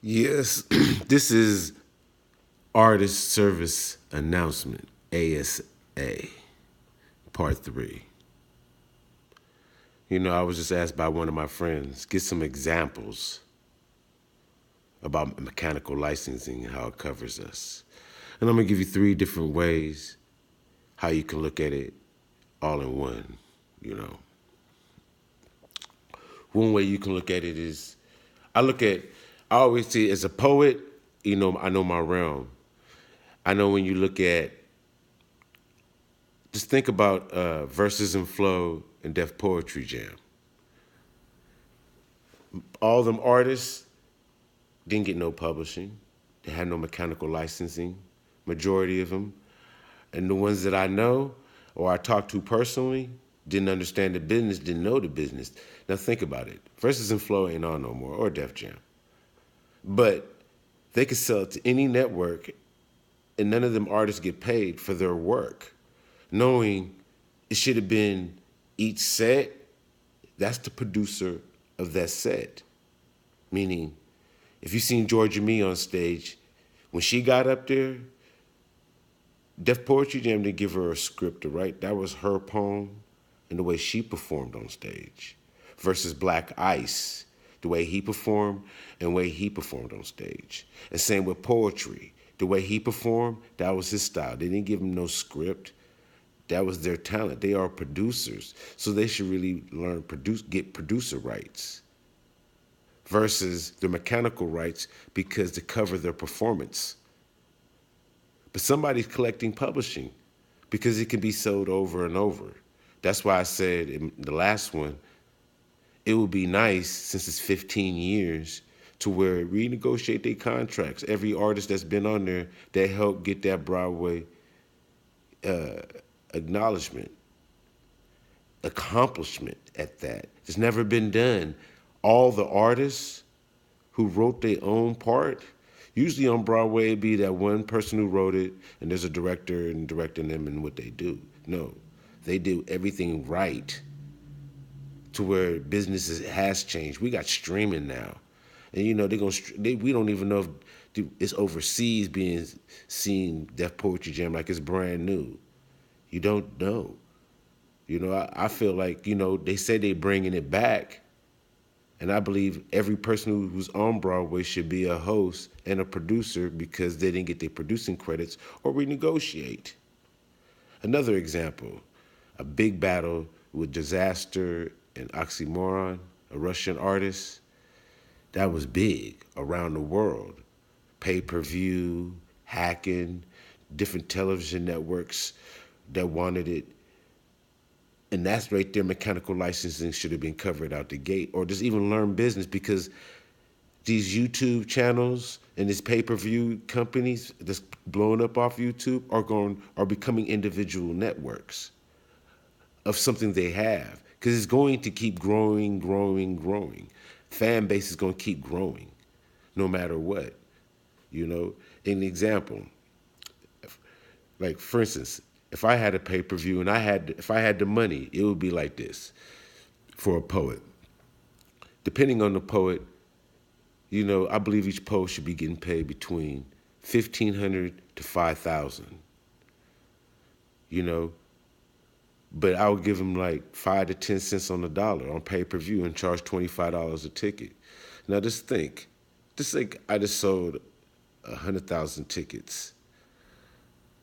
Yes, this is Artist Service Announcement, ASA, Part 3. I was just asked by one of my friends, get some examples about mechanical licensing and how it covers us. And I'm going to give you 3 different ways how you can look at it all in one, you know. One way you can look at it is, I look at, I always see as a poet, I know my realm. I know when you look at, just think about Verses and Flow and Def Poetry Jam. All them artists didn't get no publishing. They had no mechanical licensing, majority of them. And the ones that I know or I talked to personally didn't understand the business, didn't know the business. Now think about it. Verses and Flow ain't on no more, or Def Jam. But they could sell it to any network and none of them artists get paid for their work, knowing it should have been each set, that's the producer of that set. Meaning, if you seen Georgia Me on stage, when she got up there, Def Poetry Jam didn't give her a script to write. That was her poem and the way she performed on stage. Versus Black Ice, the way he performed and the way he performed on stage. And same with poetry. The way he performed, that was his style. They didn't give him no script. That was their talent. They are producers. So they should really learn get producer rights versus the mechanical rights because to cover their performance. But somebody's collecting publishing because it can be sold over and over. That's why I said in the last one, it would be nice since it's 15 years to where renegotiate their contracts. Every artist that's been on there, they help get that Broadway acknowledgement, accomplishment at that. It's never been done. All the artists who wrote their own part, usually on Broadway it'd be that one person who wrote it and there's a director and directing them and what they do. No, they do everything right to where business has changed. We got streaming now. And we don't even know if it's overseas being seen Def Poetry Jam like it's brand new. You don't know. I feel like, they say they bringing it back. And I believe every person who's on Broadway should be a host and a producer because they didn't get their producing credits or renegotiate. Another example, a big battle with Disaster and Oxymoron, a Russian artist. That was big around the world. Pay-per-view, hacking, different television networks that wanted it. And that's right there, mechanical licensing should have been covered out the gate, or just even learn business because these YouTube channels and these pay-per-view companies that's blowing up off YouTube are becoming individual networks of something they have. Because it's going to keep growing, growing, growing. Fan base is going to keep growing no matter what. An example, like for instance, if I had a pay-per-view and if I had the money, it would be like this for a poet. Depending on the poet, I believe each poet should be getting paid between $1,500 to $5,000. But I would give them like 5 to 10 cents on the dollar on pay-per-view and charge $25 a ticket. Now just think I just sold 100,000 tickets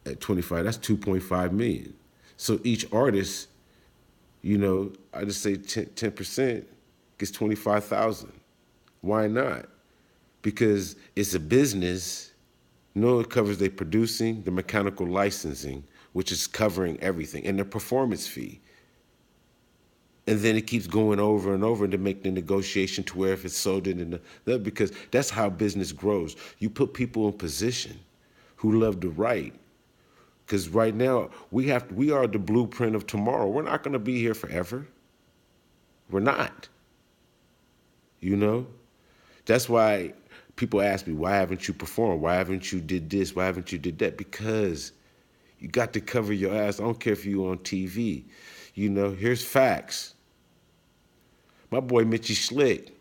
at 25, that's 2.5 million. So each artist, I just say 10% gets 25,000. Why not? Because it's a business. It covers their producing, the mechanical licensing, which is covering everything, and the performance fee. And then it keeps going over and over to make the negotiation to where if it's sold in because that's how business grows. You put people in position who love to write. Because right now, we are the blueprint of tomorrow. We're not going to be here forever. We're not. That's why people ask me, why haven't you performed? Why haven't you did this? Why haven't you did that? Because you got to cover your ass. I don't care if you're on TV. Here's facts. My boy Mitchie Slick,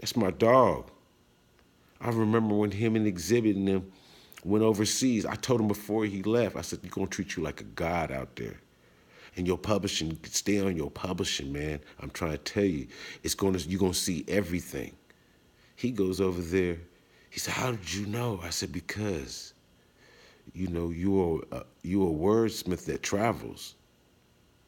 that's my dog. I remember when him and Exhibit and them went overseas. I told him before he left, I said, "You're gonna treat you like a god out there. And your publishing, stay on your publishing, man. I'm trying to tell you, you're gonna see everything." He goes over there. He said, "How did you know?" I said, "Because, you're a wordsmith that travels.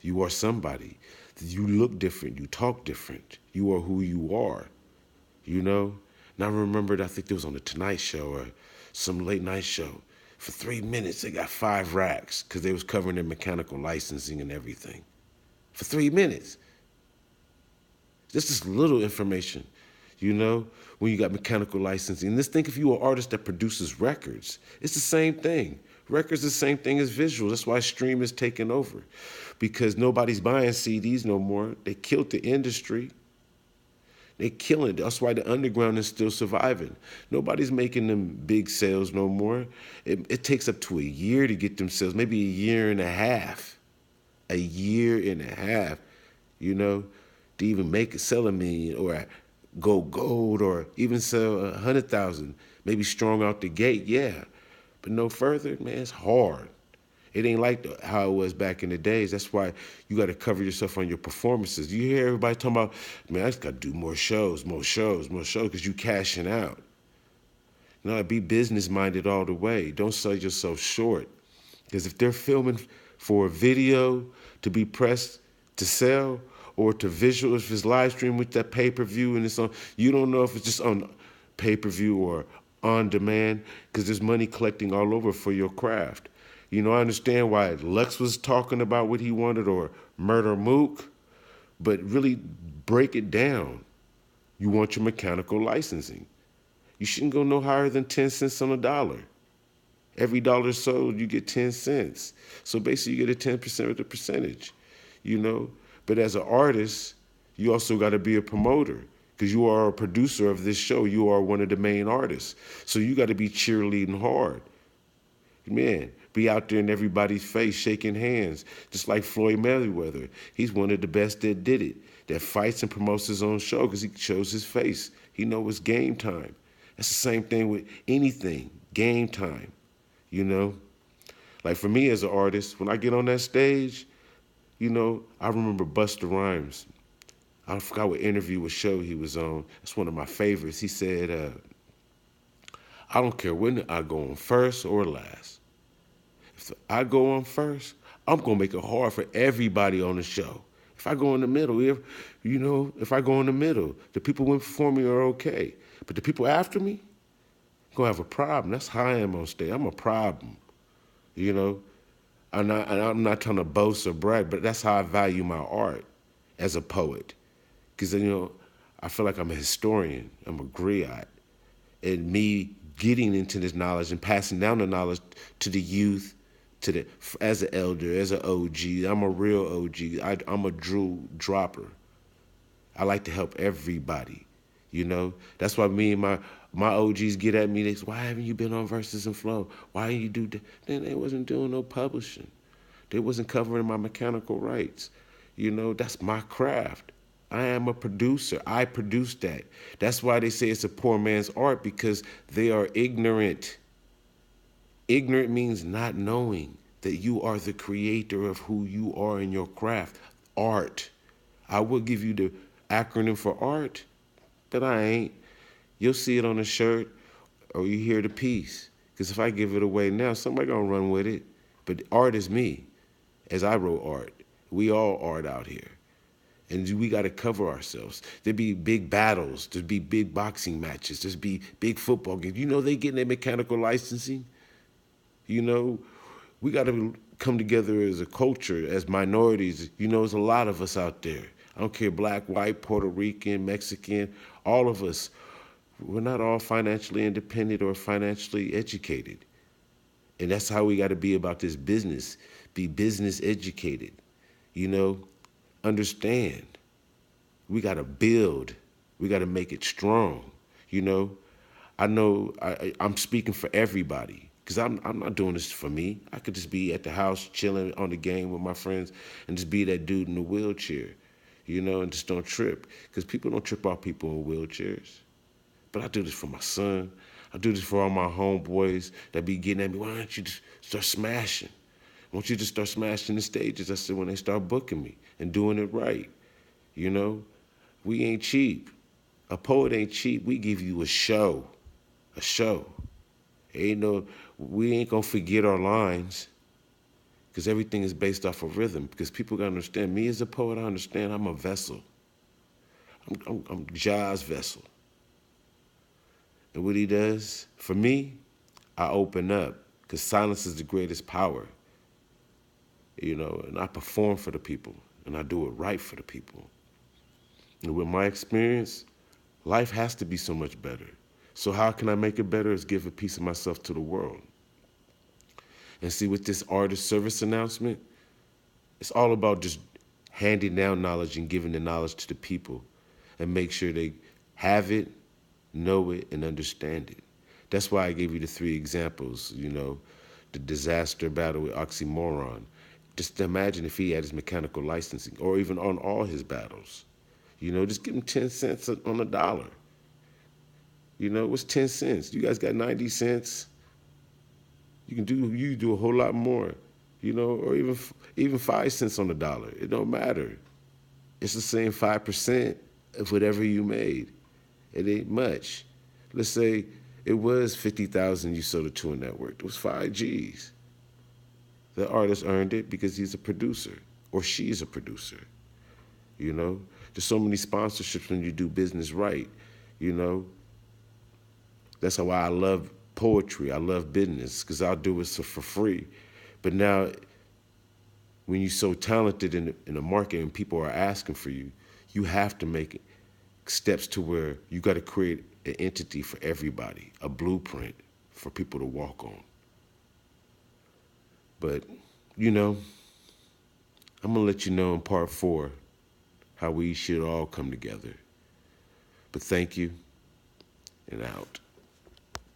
You are somebody. You look different. You talk different. You are who you are, you know?" And I remembered, I think it was on the Tonight Show or some late night show. For 3 minutes, they got 5 racks because they was covering their mechanical licensing and everything. For 3 minutes. This is little information, when you got mechanical licensing. Let's think if you're an artist that produces records. It's the same thing. Records is the same thing as visuals. That's why stream is taking over. Because nobody's buying CDs no more. They killed the industry. They're killing it. That's why the underground is still surviving. Nobody's making them big sales no more. It takes up to a year to get them sales, maybe a year and a half. A year and a half, to even sell a million or go gold or even sell 100,000, maybe strong out the gate, yeah. But no further, man, it's hard. It ain't like how it was back in the days. That's why you got to cover yourself on your performances. You hear everybody talking about, "Man, I just got to do more shows, because you cashing out." Be business-minded all the way. Don't sell yourself short. Because if they're filming for a video to be pressed to sell or to visual, if it's live stream with that pay-per-view and it's on, you don't know if it's just on pay-per-view or on demand, because there's money collecting all over for your craft. I understand why Lux was talking about what he wanted or Murder Mook, but really break it down. You want your mechanical licensing. You shouldn't go no higher than 10 cents on a dollar. Every dollar sold, you get 10 cents. So basically you get a 10% of the percentage, But as an artist, you also got to be a promoter because you are a producer of this show. You are one of the main artists. So you got to be cheerleading hard. Man, be out there in everybody's face, shaking hands, just like Floyd Mayweather. He's one of the best that did it, that fights and promotes his own show because he shows his face. He knows it's game time. That's the same thing with anything, game time, Like for me as an artist, when I get on that stage, I remember Busta Rhymes. I forgot what interview or show he was on. That's one of my favorites. He said, "I don't care when I go on first or last. If I go on first, I'm going to make it hard for everybody on the show. If I go in the middle, if I go in the middle, the people who before me are okay. But the people after me, going to have a problem." That's how I am on stage. I'm a problem, I'm not trying to boast or brag, but that's how I value my art as a poet. Because, I feel like I'm a historian. I'm a griot. And me getting into this knowledge and passing down the knowledge to the youth, as an elder, as an OG. I'm a real OG. I'm a jewel dropper. I like to help everybody, That's why me and my OGs get at me. They say, "Why haven't you been on Versus and Flow? Why you do that?" Then they wasn't doing no publishing. They wasn't covering my mechanical rights. That's my craft. I am a producer. I produce that. That's why they say it's a poor man's art, because they are ignorant. Ignorant means not knowing that you are the creator of who you are in your craft. Art. I will give you the acronym for art, but I ain't. You'll see it on a shirt or you hear the piece. Because if I give it away now, somebody gonna run with it. But art is me, as I wrote art. We all art out here. And we got to cover ourselves. There'd be big battles. There'd be big boxing matches. There'd be big football games. They getting their mechanical licensing. We got to come together as a culture, as minorities. There's a lot of us out there. I don't care, black, white, Puerto Rican, Mexican, all of us. We're not all financially independent or financially educated. And that's how we got to be about this business. Be business educated, Understand. We got to build. We got to make it strong, I know I'm speaking for everybody, because I'm not doing this for me. I could just be at the house chilling on the game with my friends and just be that dude in the wheelchair, and just don't trip. Because people don't trip off people in wheelchairs. but I do this for my son. I do this for all my homeboys that be getting at me. Why don't you just start smashing? I want you to start smashing the stages. I said, when they start booking me and doing it right. You know, we ain't cheap. A poet ain't cheap. We give you a show. A show. We ain't gonna forget our lines because everything is based off of rhythm. Because people gotta understand, me as a poet, I understand I'm a vessel. I'm Jai's vessel. And what he does, for me, I open up because silence is the greatest power. And I perform for the people and I do it right for the people. And with my experience, life has to be so much better. So how can I make it better is give a piece of myself to the world. And see, with this artist service announcement, it's all about just handing down knowledge and giving the knowledge to the people and make sure they have it, know it, and understand it. That's why I gave you the 3 examples, the disaster battle with oxymoron. Just imagine if he had his mechanical licensing or even on all his battles. Just give him 10 cents on a dollar. What's 10 cents? You guys got 90 cents. You do a whole lot more, or even 5 cents on the dollar. It don't matter. It's the same 5% of whatever you made. It ain't much. Let's say it was 50,000 you sold it to a network. It was 5 G's. The artist earned it because he's a producer or she's a producer. There's so many sponsorships when you do business right. That's how I love poetry. I love business because I'll do it for free. But now, when you're so talented in the market and people are asking for you, you have to make steps to where you got to create an entity for everybody, a blueprint for people to walk on. But, I'm going to let you know in part 4 how we should all come together. But thank you, and out.